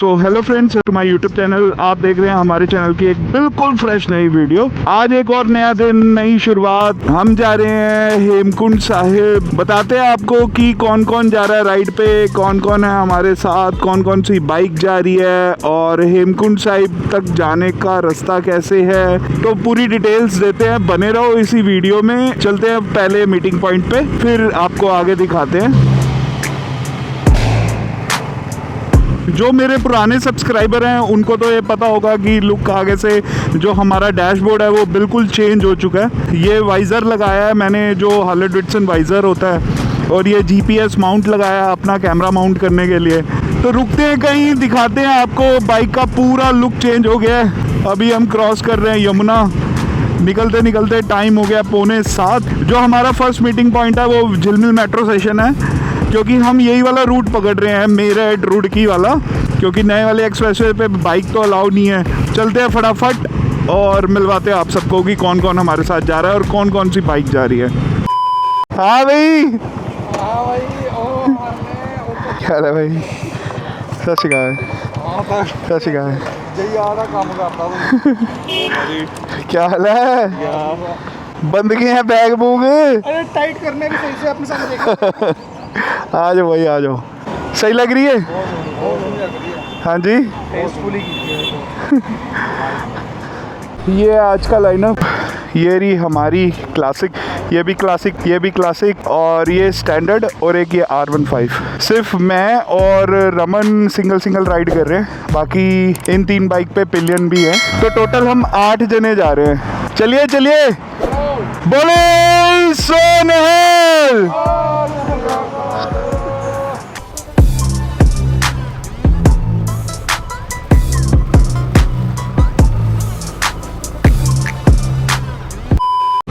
तो hello friends, to my YouTube channel. आप देख रहे हैं हमारे चैनल की एक बिल्कुल फ्रेश नई वीडियो। आज एक और नया दिन, नई शुरुआत। हम जा रहे हैं हेमकुंड साहिब। बताते हैं आपको कि कौन कौन जा रहा है राइड पे, कौन कौन है हमारे साथ, कौन कौन सी बाइक जा रही है और हेमकुंड साहिब तक जाने का रास्ता कैसे है। तो पूरी डिटेल्स देते हैं, बने रहो इसी वीडियो में। चलते हैं पहले मीटिंग पॉइंट पे, फिर आपको आगे दिखाते हैं। जो मेरे पुराने सब्सक्राइबर हैं उनको तो ये पता होगा कि लुक आगे से जो हमारा डैशबोर्ड है वो बिल्कुल चेंज हो चुका है। ये वाइज़र लगाया है मैंने, जो हार्ले डेविडसन वाइज़र होता है, और ये जीपीएस माउंट लगाया है अपना कैमरा माउंट करने के लिए। तो रुकते हैं कहीं, दिखाते हैं आपको। बाइक का पूरा लुक चेंज हो गया है। अभी हम क्रॉस कर रहे हैं यमुना। निकलते निकलते टाइम हो गया 6:45। जो हमारा फर्स्ट मीटिंग पॉइंट है वो झिलमिल मेट्रो स्टेशन है, क्योंकि हम यही वाला रूट पकड़ रहे हैं, मेरठ रुड़की वाला, क्योंकि नए वाले एक्सप्रेसवे पे बाइक तो अलाउ नहीं है। चलते हैं फटाफट और मिलवाते हैं आप सबको कि कौन कौन हमारे साथ जा रहा है और कौन कौन सी बाइक जा रही है। हाँ भाई, क्या है भाई? सत श्री अकाल। सत श्री अकाल। क्या हाल है? बंद किए हैं बैग बूग? अरे टाइट करने भी सही से अपने सामने देखा। आ जाओ भाई, आ जाओ। सही लग रही है? हाँ जी। ये आज का लाइनअप। ये रही हमारी क्लासिक, ये भी क्लासिक, ये भी क्लासिक, और ये स्टैंडर्ड, और एक ये R15। सिर्फ मैं और रमन सिंगल राइड कर रहे हैं, बाकी इन 3 बाइक पे पिलियन भी है। तो टोटल हम 8 जने जा रहे हैं। चलिए चलिए, बोले सोनहल।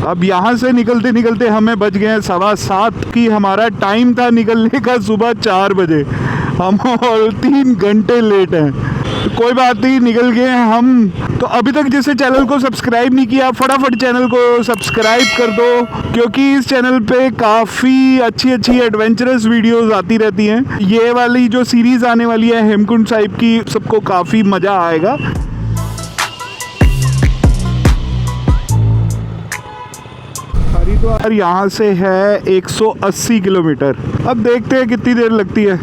अब यहाँ से निकलते निकलते हमें बज गए हैं 7:15 की हमारा टाइम था निकलने का, सुबह 4 बजे। हम और 3 घंटे लेट हैं। तो कोई बात नहीं, निकल गए हैं हम। तो अभी तक जिसने चैनल को सब्सक्राइब नहीं किया, फटाफट चैनल को सब्सक्राइब कर दो, क्योंकि इस चैनल पे काफ़ी अच्छी अच्छी एडवेंचरस वीडियोस आती रहती हैं। ये वाली जो सीरीज़ आने वाली है हेमकुंड साहिब की, सबको काफ़ी मज़ा आएगा। हरिद्वार यहाँ से है 180 किलोमीटर। अब देखते हैं कितनी देर लगती है।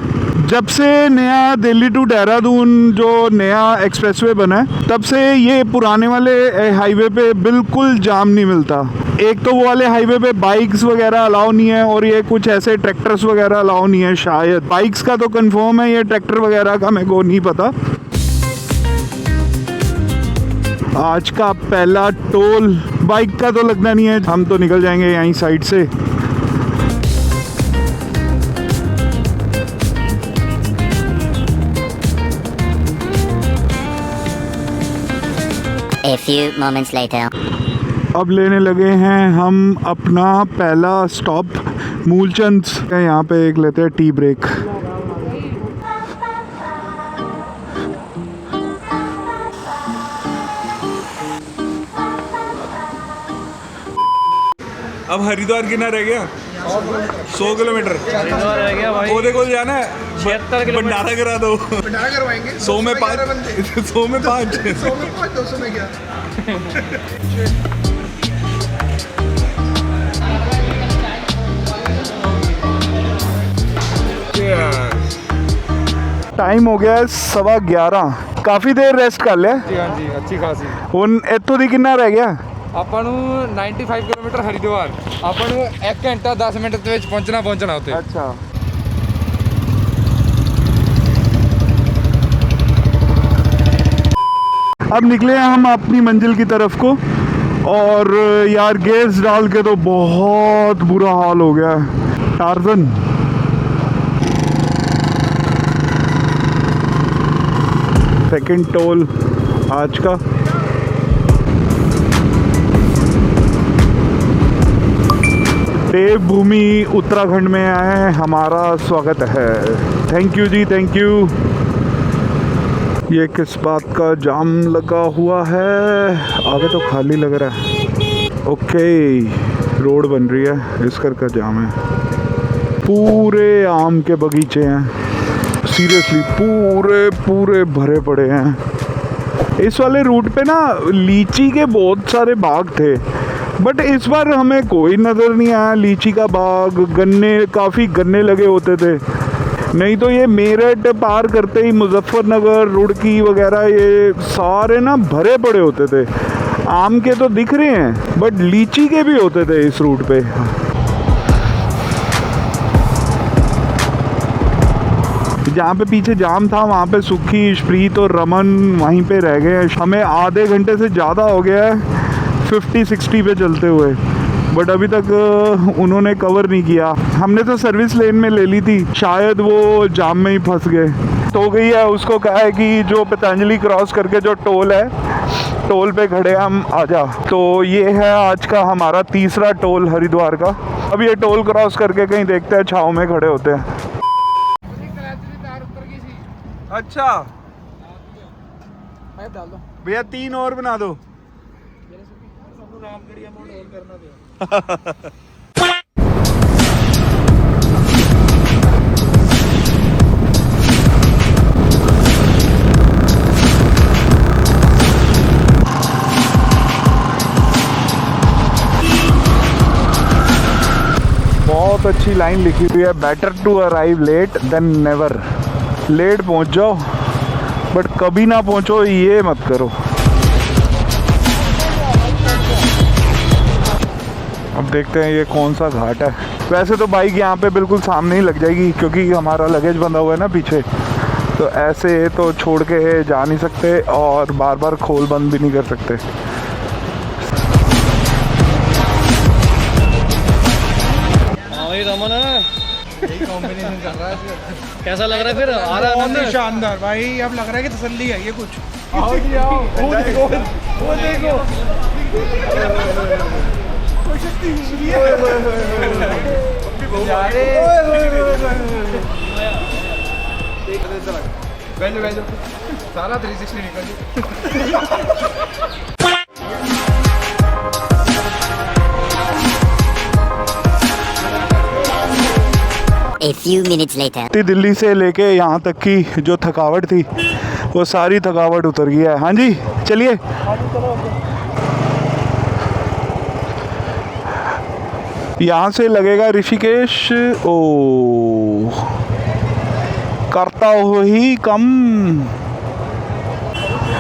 जब से नया दिल्ली टू देहरादून जो नया एक्सप्रेसवे बना है, तब से ये पुराने वाले हाईवे पे बिल्कुल जाम नहीं मिलता। एक तो वो वाले हाईवे पे बाइक्स वगैरह अलाउ नहीं है, और ये कुछ ऐसे ट्रैक्टर्स वगैरह अलाउ नहीं है शायद। बाइक्स का तो कंफर्म है, ये ट्रैक्टर वगैरह का मेरे को नहीं पता। आज का पहला टोल बाइक का तो लगना नहीं है, हम तो निकल जाएंगे यहीं साइड से। A few moments later. अब लेने लगे हैं हम अपना पहला स्टॉप मूलचंद। यहाँ पे एक लेते हैं टी ब्रेक। अब हरिद्वार कितना रह गया? 100 किलोमीटर हरिद्वार रह गया भाई। ओदे को जाना है, 76 किलोमीटर। भंडारा करा दो। भंडारा करवाएंगे। 100 में 5, 100 में 5, 100 में 5, 200 में क्या? टाइम हो गया है 11:15। ਕਾਫੀ ਦੇਰ ਰੈਸਟ ਕਰ ਲਿਆ। जी हाँ जी, अच्छी खासी। ਹੁਣ ਇੱਥੋਂ ਦੀ ਕਿੰਨਾ ਰਹਿ ਗਿਆ? ਆਪਾਂ ਨੂੰ 95 ਕਿਲੋਮੀਟਰ ਹਰਿद्वार। ਆਪਾਂ ਨੂੰ 1 ਘੰਟਾ 10 ਮਿੰਟ ਦੇ ਵਿੱਚ ਪਹੁੰਚਣਾ ਉੱਥੇ। अच्छा, अब निकले हैं हम अपनी मंजिल की तरफ को। और यार गैस डाल के तो बहुत बुरा हाल हो गया है। टार्जन सेकंड टोल आज का। देवभूमि उत्तराखंड में आए, हमारा स्वागत है। Thank you ji, thank you. ये किस बात का जाम लगा हुआ है? आगे तो खाली लग रहा है। ओके, रोड बन रही है, इस कर का जाम है। पूरे आम के बगीचे हैं। सीरियसली पूरे पूरे भरे पड़े हैं। इस वाले रूट पे ना लीची के बहुत सारे बाग थे, बट इस बार हमें कोई नज़र नहीं आया लीची का बाग। गन्ने, काफ़ी गन्ने लगे होते थे, नहीं तो ये मेरठ पार करते ही मुजफ्फरनगर, रुड़की वगैरह ये सारे ना भरे पड़े होते थे। आम के तो दिख रहे हैं बट लीची के भी होते थे इस रूट पे। जहाँ पे पीछे जाम था वहाँ पे सुखी, स्प्रीत और रमन वहीं पे रह गए हैं। हमें आधे घंटे से ज़्यादा हो गया है 50-60 पे चलते हुए, बट अभी तक उन्होंने कवर नहीं किया। हमने तो सर्विस लेन में ले ली थी, शायद वो जाम में ही फंस गए। तो गई है, उसको कहा है कि जो पतंजलि क्रॉस करके जो टोल है, टोल पे खड़े हम आजा। तो ये है आज का हमारा तीसरा टोल हरिद्वार का। अब ये टोल क्रॉस करके कहीं देखते हैं छाँव में खड़े होते हैं। अच्छा भैया 3 और बना दो। बहुत अच्छी लाइन लिखी हुई है, better to arrive late than never. Late पहुंच जाओ बट कभी ना पहुंचो, ये मत करो। अब देखते हैं ये कौन सा घाट है। वैसे तो बाइक यहाँ पे बिल्कुल सामने ही लग जाएगी क्योंकि हमारा लगेज बंधा हुआ है ना पीछे, तो ऐसे तो छोड़ के जा नहीं सकते और बार बार खोल बंद भी नहीं कर सकते। रमन है, यही कॉम्बिनेशन कर रहा है। कैसा लग रहा है फिर? आ रहा है बहुत ही आनंद? शानदार भाई, अब लग रहा है कि तसल्ली है ये कुछ। आओ जी आओ, वो देखो वो देखो। बैठो बैठो, सारा 360 निकल। A few minutes later. Delhi से लेके यहाँ तक की जो थकावट थी वो सारी थकावट उतर गई है। हाँ जी चलिए। यहाँ से लगेगा ऋषिकेश। ओ करता हो ही कम।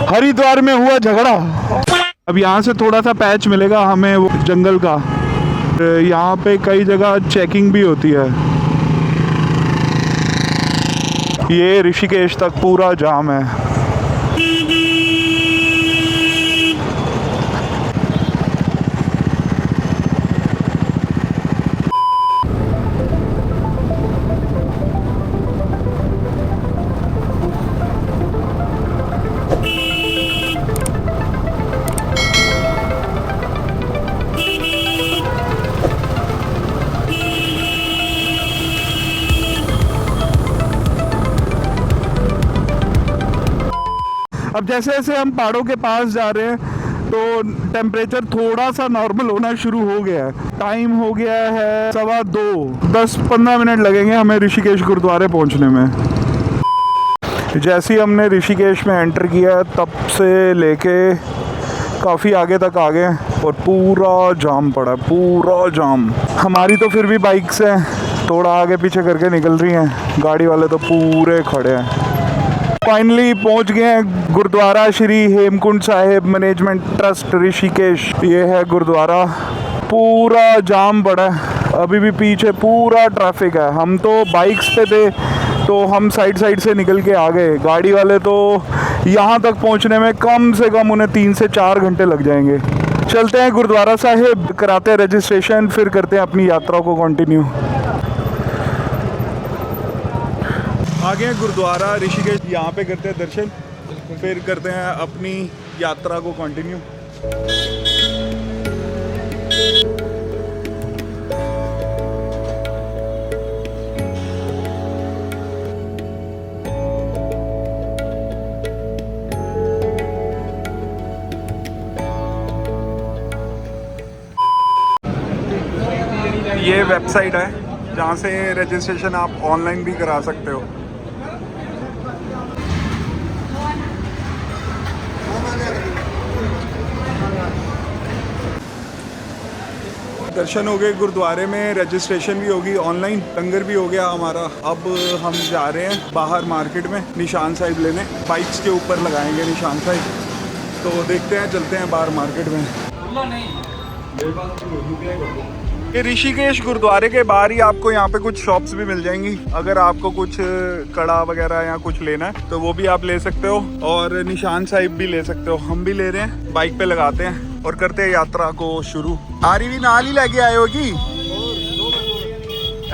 हरिद्वार में हुआ झगड़ा। अब यहाँ से थोड़ा सा पैच मिलेगा हमें वो जंगल का। यहाँ पे कई जगह चेकिंग भी होती है। ये ऋषिकेश तक पूरा जाम है। अब जैसे जैसे हम पहाड़ों के पास जा रहे हैं तो टेम्परेचर थोड़ा सा नॉर्मल होना शुरू हो गया है। टाइम हो गया है 2:15, 10-15 मिनट लगेंगे हमें ऋषिकेश गुरुद्वारे पहुंचने में। जैसे ही हमने ऋषिकेश में एंटर किया तब से लेके काफ़ी आगे तक आ गए और पूरा जाम पड़ा है, पूरा जाम। हमारी तो फिर भी बाइक्स हैं, थोड़ा आगे पीछे करके निकल रही हैं, गाड़ी वाले तो पूरे खड़े हैं। फाइनली पहुंच गए हैं गुरुद्वारा श्री हेमकुंड साहिब मैनेजमेंट ट्रस्ट ऋषिकेश। ये है गुरुद्वारा। पूरा जाम पड़ा है, अभी भी पीछे पूरा ट्रैफिक है। हम तो बाइक्स पे थे तो हम साइड से निकल के आ गए। गाड़ी वाले तो यहाँ तक पहुँचने में कम से कम उन्हें 3 से 4 घंटे लग जाएंगे। चलते हैं गुरुद्वारा साहिब, कराते हैं रजिस्ट्रेशन, फिर करते हैं अपनी यात्रा को कंटिन्यू। आगे हैं गुरुद्वारा ऋषिकेश, यहाँ पे करते हैं दर्शन, फिर करते हैं अपनी यात्रा को कंटिन्यू। ये वेबसाइट है जहाँ से रजिस्ट्रेशन आप ऑनलाइन भी करा सकते हो। दर्शन हो गए गुरुद्वारे में, रजिस्ट्रेशन भी होगी ऑनलाइन, लंगर भी हो गया हमारा। अब हम जा रहे हैं बाहर मार्केट में निशान साहिब लेने, बाइक्स के ऊपर लगाएंगे निशान साहिब। तो देखते हैं, चलते हैं बाहर मार्केट में। ये ऋषिकेश गुरुद्वारे के बाहर ही आपको यहाँ पे कुछ शॉप्स भी मिल जाएंगी। अगर आपको कुछ कड़ा वगैरह या कुछ लेना है तो वो भी आप ले सकते हो, और निशान साहिब भी ले सकते हो। हम भी ले रहे हैं, बाइक पे लगाते हैं और करते हैं यात्रा को शुरू। आरी भी नाल ही लेके आए हो की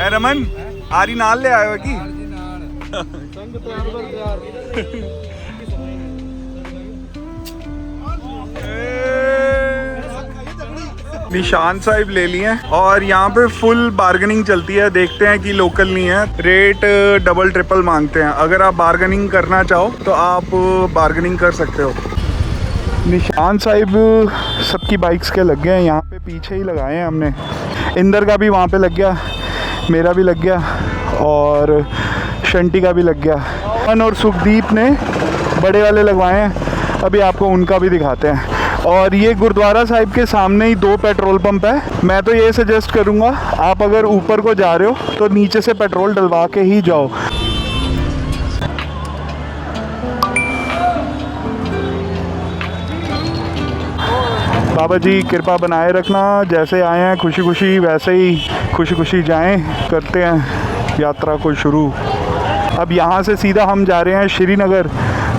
रमन? आरी नाल ले आए हो की? निशान साहिब ले लिए और यहाँ पे फुल बार्गेनिंग चलती है। देखते हैं कि लोकल नहीं है, रेट डबल ट्रिपल मांगते हैं। अगर आप बार्गेनिंग करना चाहो तो आप बार्गेनिंग कर सकते हो। निशान साहिब सबकी बाइक्स के लग गए हैं, यहाँ पे पीछे ही लगाए हैं हमने। इंदर का भी वहाँ पे लग गया, मेरा भी लग गया और शंटी का भी लग गया। मन और सुखदीप ने बड़े वाले लगवाए हैं, अभी आपको उनका भी दिखाते हैं। और ये गुरुद्वारा साहिब के सामने ही 2 पेट्रोल पंप है। मैं तो ये सजेस्ट करूँगा, आप अगर ऊपर को जा रहे हो तो नीचे से पेट्रोल डलवा के ही जाओ। बाबा जी कृपा बनाए रखना, जैसे आए हैं खुशी खुशी वैसे ही खुशी खुशी जाएं। करते हैं यात्रा को शुरू। अब यहाँ से सीधा हम जा रहे हैं श्रीनगर,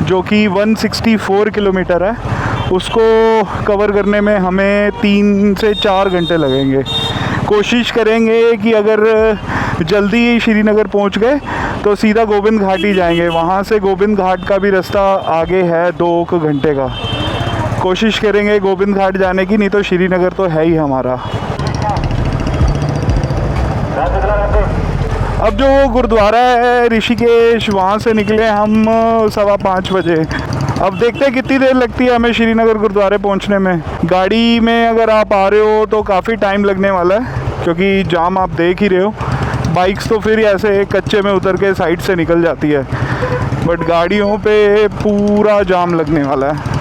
जो कि 164 किलोमीटर है। उसको कवर करने में हमें 3 से 4 घंटे लगेंगे। कोशिश करेंगे कि अगर जल्दी श्रीनगर पहुंच गए तो सीधा गोविंद घाट ही जाएंगे। वहां से गोविंद घाट का भी रास्ता आगे है 2 घंटे का। कोशिश करेंगे गोविंद घाट जाने की, नहीं तो श्रीनगर तो है ही हमारा। अब जो गुरुद्वारा है ऋषिकेश, वहाँ से निकले हम 5:15 बजे। अब देखते हैं कितनी देर लगती है हमें श्रीनगर गुरुद्वारे पहुंचने में। गाड़ी में अगर आप आ रहे हो तो काफ़ी टाइम लगने वाला है, क्योंकि जाम आप देख ही रहे हो। बाइक्स तो फिर ऐसे कच्चे में उतर के साइड से निकल जाती है, बट गाड़ियों पे पूरा जाम लगने वाला है।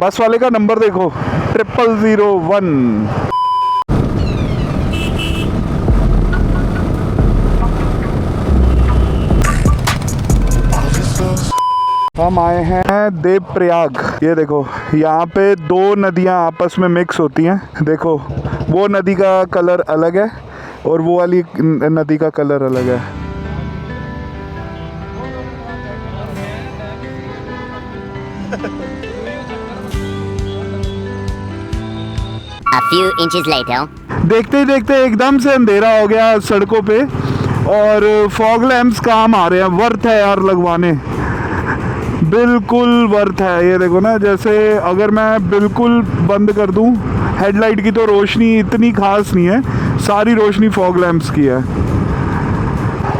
बस वाले का नंबर देखो, 0001। हम आए हैं देवप्रयाग। ये देखो, यहाँ पे 2 नदियाँ आपस में मिक्स होती हैं। देखो, वो नदी का कलर अलग है और वो वाली नदी का कलर अलग है। A few inches later. देखते ही देखते एकदम से अंधेरा हो गया सड़कों पे, और फॉग लैंप्स काम आ रहे हैं। वर्थ है यार लगवाने, बिल्कुल वर्थ है। ये देखो ना, जैसे अगर मैं बिल्कुल बंद कर दूं, हेडलाइट की तो रोशनी इतनी खास नहीं है, सारी रोशनी फॉग लैंप्स की है।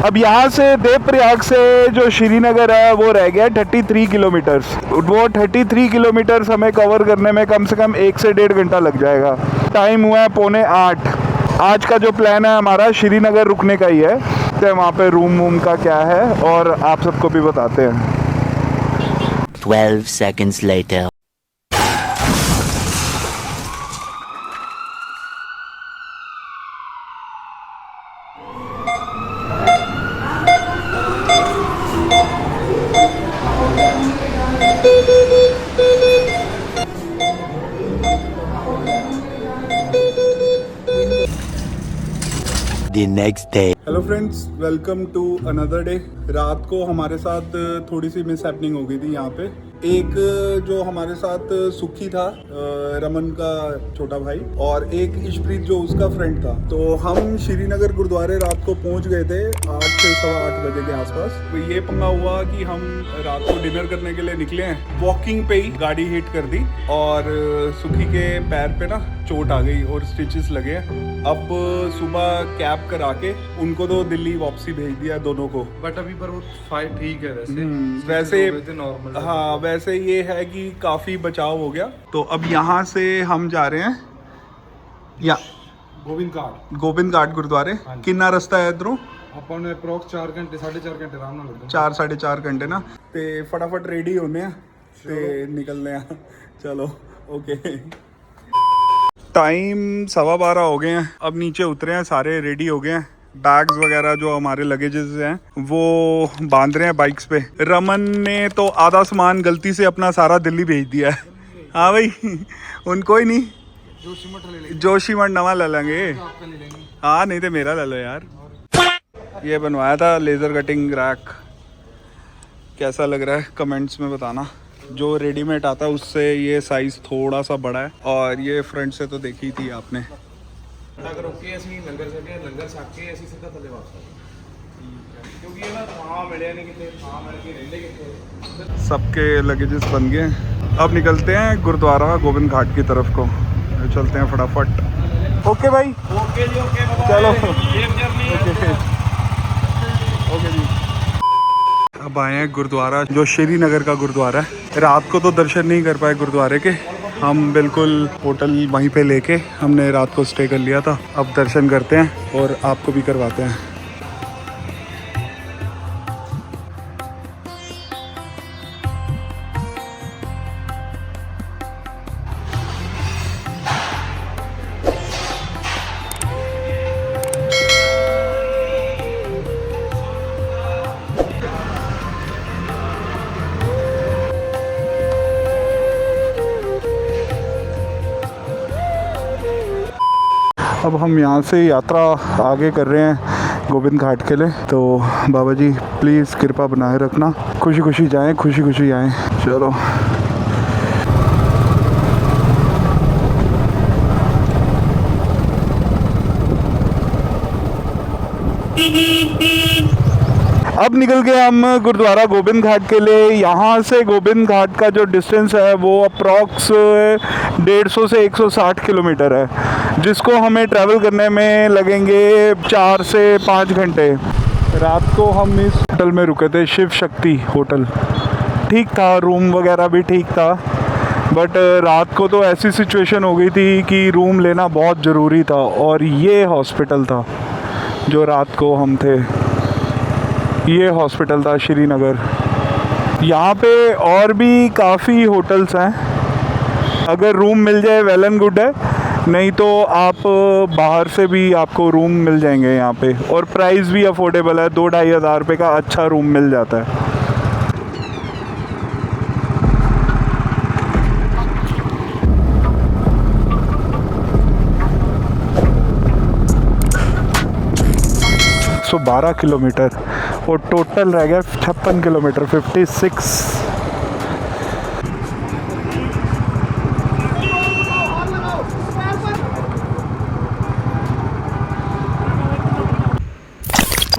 अब यहाँ से देवप्रयाग से जो श्रीनगर है वो रह गया 33 किलोमीटर्स। वो 33 किलोमीटर्स हमें कवर करने में कम से कम 1 से 1.5 घंटा लग जाएगा। टाइम हुआ है 7:45। आज का जो प्लान है हमारा श्रीनगर रुकने का ही है, तो वहाँ पे रूम वूम का क्या है और आप सबको भी बताते हैं। 12 seconds later. The next day. Hello friends, welcome to another day. रात को हमारे साथ थोड़ी सी मिस हैपनिंग हो गई थी यहाँ पे। एक जो हमारे साथ सुखी था, रमन का छोटा भाई, और एक इशप्रीत जो उसका फ्रेंड था। तो हम श्रीनगर गुरुद्वारे रात को पहुँच गए थे 8 से 8:15 बजे के आसपास। तो ये पंगा हुआ कि हम रात को डिनर करने के लिए निकले हैं, वॉकिंग पे ही गाड़ी हिट कर दी और सुखी के पैर पे ना चोट आ गई और स्टिचेस लगे। अब सुबह कैब करा के उनको तो दिल्ली वापसी भेज दिया दोनों को। बट अभी पर वो फाइट ठीक है वैसे नॉर्मल। हाँ, वैसे ये है कि काफ़ी बचाव हो गया। तो अब यहाँ से हम जा रहे हैं या गोविंद घाट गुरुद्वारे। कितना रास्ता है इधरों? अपन अप्रोक्स 4 घंटे 4.5 घंटे आराम नाल लगदे। 4-4.5 घंटे ना। ते फटाफट रेडी होने हैं ते निकलने हैं। चलो ओके। टाइम 12:15 हो गए हैं। अब नीचे उतरे हैं, सारे रेडी हो गए हैं। बैग्स वगैरह जो हमारे लगेजेस हैं वो बांध रहे हैं बाइक्स पे। रमन ने तो आधा सामान गलती से अपना सारा दिल्ली भेज दिया है। हाँ भाई, उनको ही नहीं, जोशीमठ नवा ले लेंगे। हाँ, नहीं तो मेरा ले लो यार। ये बनवाया था लेज़र कटिंग रैक। कैसा लग रहा है कमेंट्स में बताना। जो रेडीमेड आता है उससे ये साइज़ थोड़ा सा बड़ा है, और ये फ्रंट से तो देखी थी आपने। सबके लगेजेस बन गए। अब निकलते हैं गुरुद्वारा गोविंद घाट की तरफ को। चलते हैं फटाफट। ओके भाई, ओके जी, ओके, चलो ओके जी। अब आए हैं गुरुद्वारा, जो श्रीनगर का गुरुद्वारा है। रात को तो दर्शन नहीं कर पाए गुरुद्वारे के। हम बिल्कुल होटल वहीं पे लेके हमने रात को स्टे कर लिया था। अब दर्शन करते हैं और आपको भी करवाते हैं। अब हम यहाँ से यात्रा आगे कर रहे हैं गोविंद घाट के लिए। तो बाबा जी प्लीज़ कृपा बनाए रखना। खुशी खुशी जाएं, खुशी खुशी आएं। चलो। अब निकल गए हम गुरुद्वारा गोविंद घाट के लिए। यहाँ से गोविंद घाट का जो डिस्टेंस है वो अप्रॉक्स 150 से 160 किलोमीटर है, जिसको हमें ट्रैवल करने में लगेंगे 4 से 5 घंटे। रात को हम इस होटल में रुके थे, शिव शक्ति होटल। ठीक था, रूम वगैरह भी ठीक था, बट रात को तो ऐसी सिचुएशन हो गई थी कि रूम लेना बहुत ज़रूरी था। और ये हॉस्पिटल था जो रात को हम थे, ये हॉस्पिटल था श्रीनगर। यहाँ पे और भी काफ़ी होटल्स हैं। अगर रूम मिल जाए वेल एंड गुड है, नहीं तो आप बाहर से भी आपको रूम मिल जाएंगे यहाँ पे। और प्राइस भी अफोर्डेबल है, 2-2.5 हज़ार रुपये का अच्छा रूम मिल जाता है। तो 12 किलोमीटर और टोटल रह गया 56 किलोमीटर, 56।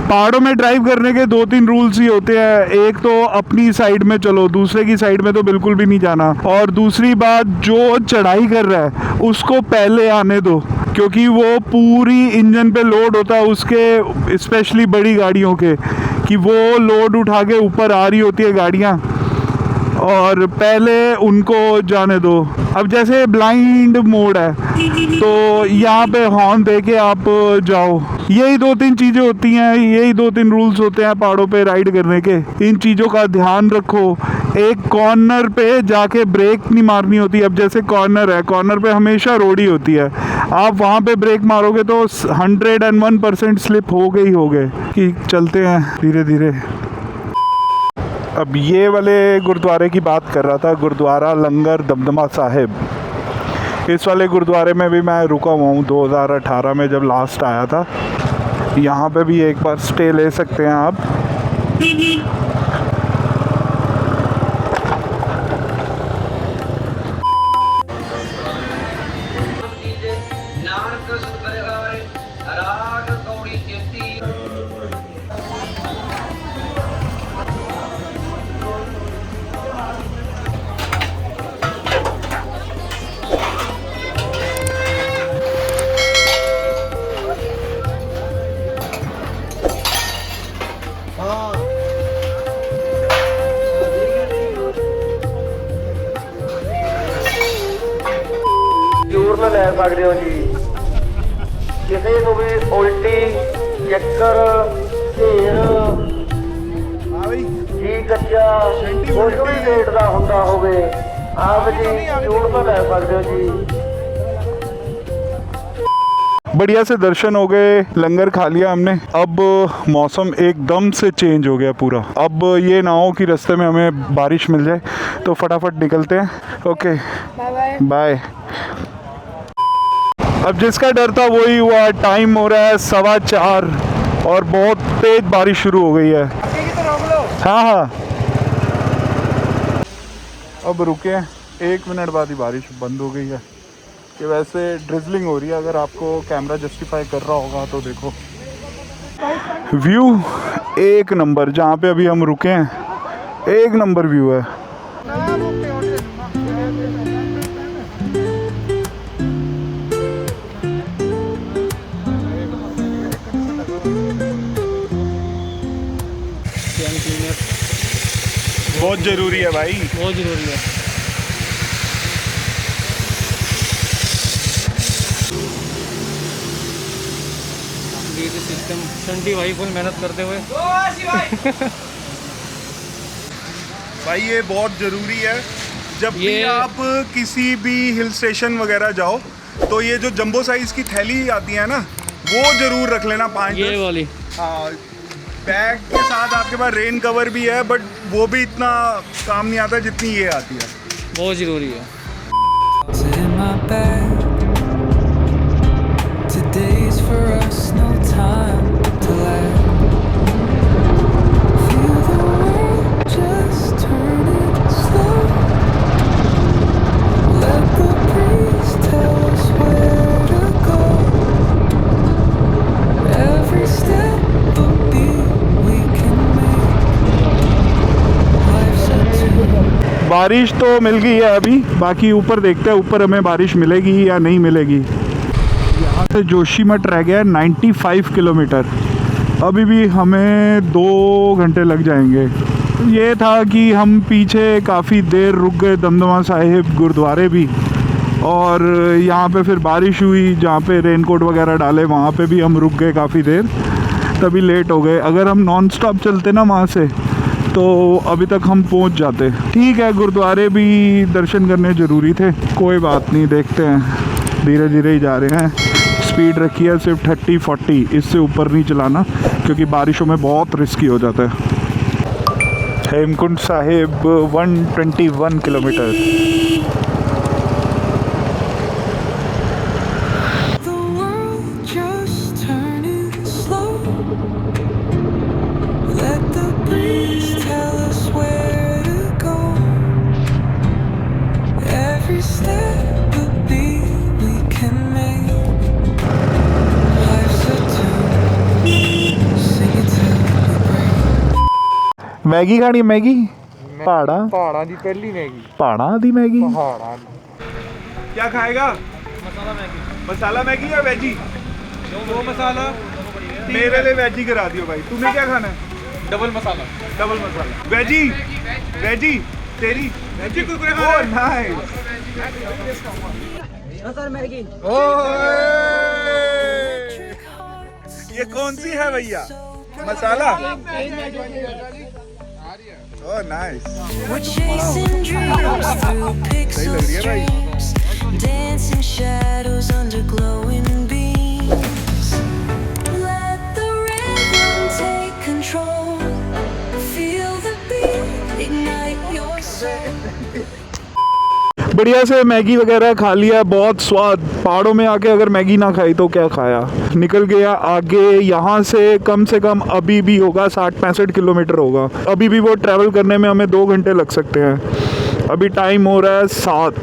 पहाड़ों में ड्राइव करने के 2-3 रूल्स ही होते हैं। एक तो अपनी साइड में चलो, दूसरे की साइड में तो बिल्कुल भी नहीं जाना। और दूसरी बात, जो चढ़ाई कर रहा है उसको पहले आने दो, क्योंकि वो पूरी इंजन पे लोड होता है उसके, स्पेशली बड़ी गाड़ियों के, कि वो लोड उठा के ऊपर आ रही होती है गाड़ियाँ, और पहले उनको जाने दो। अब जैसे ब्लाइंड मोड है तो यहाँ पे हॉर्न दे के आप जाओ। यही 2-3 चीज़ें होती हैं, यही 2-3 रूल्स होते हैं पहाड़ों पे राइड करने के। इन चीज़ों का ध्यान रखो। एक कॉर्नर पे जाके ब्रेक नहीं मारनी होती। अब जैसे कॉर्नर है, कॉर्नर पे हमेशा रोड ही होती है, आप वहाँ पे ब्रेक मारोगे तो 101% स्लिप हो गए कि चलते हैं धीरे धीरे। अब ये वाले गुरुद्वारे की बात कर रहा था, गुरुद्वारा लंगर दमदमा साहिब। इस वाले गुरुद्वारे में भी मैं रुका हुआ हूँ 2018 में जब लास्ट आया था। यहाँ पे भी एक बार स्टे ले सकते हैं आप। ਜ਼ਰੂਰ ਲੈ ਸਕਦੇ ਹੋ ਜੀ। ਕਿਸੇ ਨੂੰ ਵੀ ਉਲਟੀ, ਚੱਕਰ, ਢੇਰ, ਜੀ ਕੱਚਾ ਕੁਝ ਵੀ ਰੇਟ ਦਾ ਹੁੰਦਾ ਹੋਵੇ, ਆਪ ਜੀ ਜ਼ਰੂਰ ਲੈ ਸਕਦੇ ਹੋ ਜੀ। बढ़िया से दर्शन हो गए, लंगर खा लिया हमने। अब मौसम एकदम से चेंज हो गया पूरा। अब ये ना हो कि रास्ते में हमें बारिश मिल जाए, तो फटाफट निकलते हैं। Okay bye. अब जिसका डर था वही हुआ। टाइम हो रहा है 4:15 और बहुत तेज बारिश शुरू हो गई है। हाँ हाँ अब रुके हैं, 1 मिनट बाद ही बारिश बंद हो गई है। कि वैसे ड्रिजलिंग हो रही है, अगर आपको कैमरा जस्टिफाई कर रहा होगा तो देखो। व्यू एक नंबर, जहाँ पे अभी हम रुके हैं एक नंबर व्यू है। बहुत ज़रूरी है भाई, बहुत ज़रूरी है। सिस्टम शंटी भाई फुल मेहनत करते हुए भाई ये बहुत ज़रूरी है। जब भी आप किसी भी हिल स्टेशन वगैरह जाओ तो ये जो जंबो साइज़ की थैली आती है ना, वो ज़रूर रख लेना 5 ये वाली। हाँ, बैग के साथ आपके पास रेन कवर भी है, बट वो भी इतना काम नहीं आता जितनी ये आती है। बहुत ज़रूरी है। In my bed, today's for us, no time to let. Feel the world just turning slow. Let the breeze tell us where to go. Every step a beat we can make. Life's a tune. बारिश तो मिल गई है अभी, बाकी ऊपर देखते हैं ऊपर हमें बारिश मिलेगी या नहीं मिलेगी। यहाँ से जोशीमठ रह गया 95 किलोमीटर। अभी भी हमें 2 घंटे लग जाएंगे। ये था कि हम पीछे काफ़ी देर रुक गए दमदमा साहिब गुरुद्वारे भी, और यहाँ पे फिर बारिश हुई, जहाँ पे रेनकोट वगैरह डाले वहाँ पे भी हम रुक गए काफ़ी देर, तभी लेट हो गए। अगर हम नॉन स्टॉप चलते ना वहाँ से तो अभी तक हम पहुंच जाते। ठीक है, गुरुद्वारे भी दर्शन करने ज़रूरी थे, कोई बात नहीं, देखते हैं, धीरे धीरे ही जा रहे हैं। स्पीड रखी है सिर्फ 30-40, इससे ऊपर नहीं चलाना क्योंकि बारिशों में बहुत रिस्की हो जाता है। Hemkund Sahib 121 kilometre. The world just turning slow. Let the breeze tell us where to go. Every step a beat we can make. Life's a tune. Sing it till we break. Maggi खानी? Maggi पहाड़ा पहाड़ां दी पहली Maggi. पहाड़ा दी Maggi. पहाड़ां क्या खाएगा? मसाला Maggi या veggie? 2 मसाला, मेरे लिए veggie करा दियो भाई। तुम्हें क्या खाना है? Double masala. Double masala. Veggie veggie तेरी वेजी कुरकुरे ओह नाइस। ये कौन सी है भैया? Masala. Oh nice. We're chasing dreams through pixel streams, dancing shadows under glowing beams. Let the rhythm take control. Feel the beat, ignite your soul. बढ़िया से Maggi वगैरह खा लिया, बहुत स्वाद। पहाड़ों में आके अगर मैगी ना खाई तो क्या खाया। निकल गया आगे, यहाँ से कम अभी भी होगा 60-65 किलोमीटर होगा। अभी भी वो ट्रैवल करने में हमें 2 घंटे लग सकते हैं। अभी टाइम हो रहा है 7,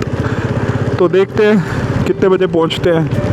तो देखते हैं कितने बजे पहुँचते हैं।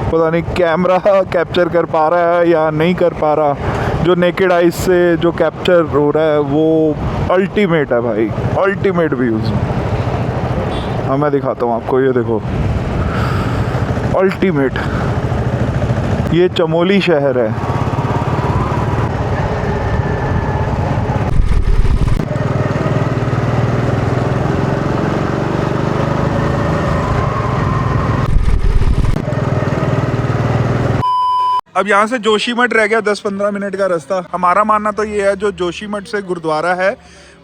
पता नहीं कैमरा कैप्चर कर पा रहा है या नहीं कर पा रहा। जो नेकेड आइज से जो कैप्चर हो रहा है वो अल्टीमेट है भाई, अल्टीमेट व्यूज़। हाँ मैं दिखाता हूँ आपको, ये देखो अल्टीमेट। ये चमोली शहर है। अब यहाँ से जोशीमठ रह गया 10-15 मिनट का रास्ता। हमारा मानना तो ये है जो जोशीमठ से गुरुद्वारा है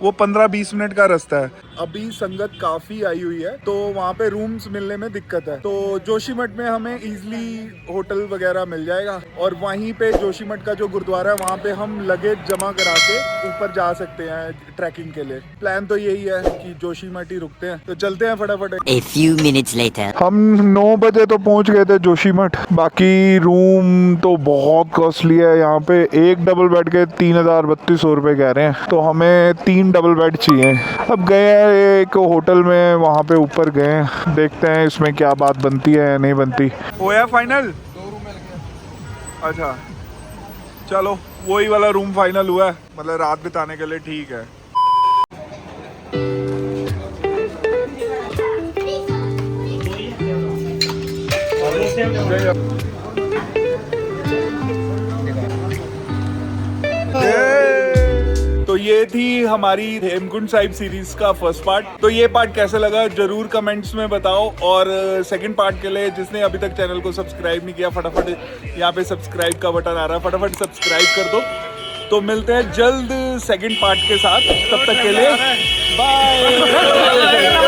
वो 15-20 मिनट का रास्ता है। अभी संगत काफी आई हुई है तो वहाँ पे रूम्स मिलने में दिक्कत है। तो जोशीमठ में हमें इजीली होटल वगैरह मिल जाएगा और वहीं पे जोशीमठ का जो गुरुद्वारा है वहाँ पे हम लगेज जमा करा के ऊपर जा सकते हैं ट्रैकिंग के लिए। प्लान तो यही है कि जोशीमठ ही रुकते हैं, तो चलते हैं फटाफट। A few minutes later. हम 9 बजे तो पहुंच गए थे जोशीमठ। बाकी रूम तो बहुत कॉस्टली है यहाँ पे। एक डबल बेड के 3032 रुपये कह रहे हैं, तो हमें 3 डबल बेड चाहिए। अब गए हैं एक होटल में, वहाँ पे ऊपर गए हैं, देखते हैं इसमें क्या बात बनती है या नहीं बनती। होया फाइनल? अच्छा चलो वही वाला रूम फाइनल हुआ है, मतलब रात बिताने के लिए ठीक है। तो ये थी हमारी हेमकुंड साहिब सीरीज का फर्स्ट पार्ट। तो ये पार्ट कैसा लगा जरूर कमेंट्स में बताओ, और सेकंड पार्ट के लिए जिसने अभी तक चैनल को सब्सक्राइब नहीं किया फटाफट यहाँ पे सब्सक्राइब का बटन आ रहा है, फटाफट सब्सक्राइब कर दो। तो मिलते हैं जल्द सेकंड पार्ट के साथ, तब तक के लिए बाय।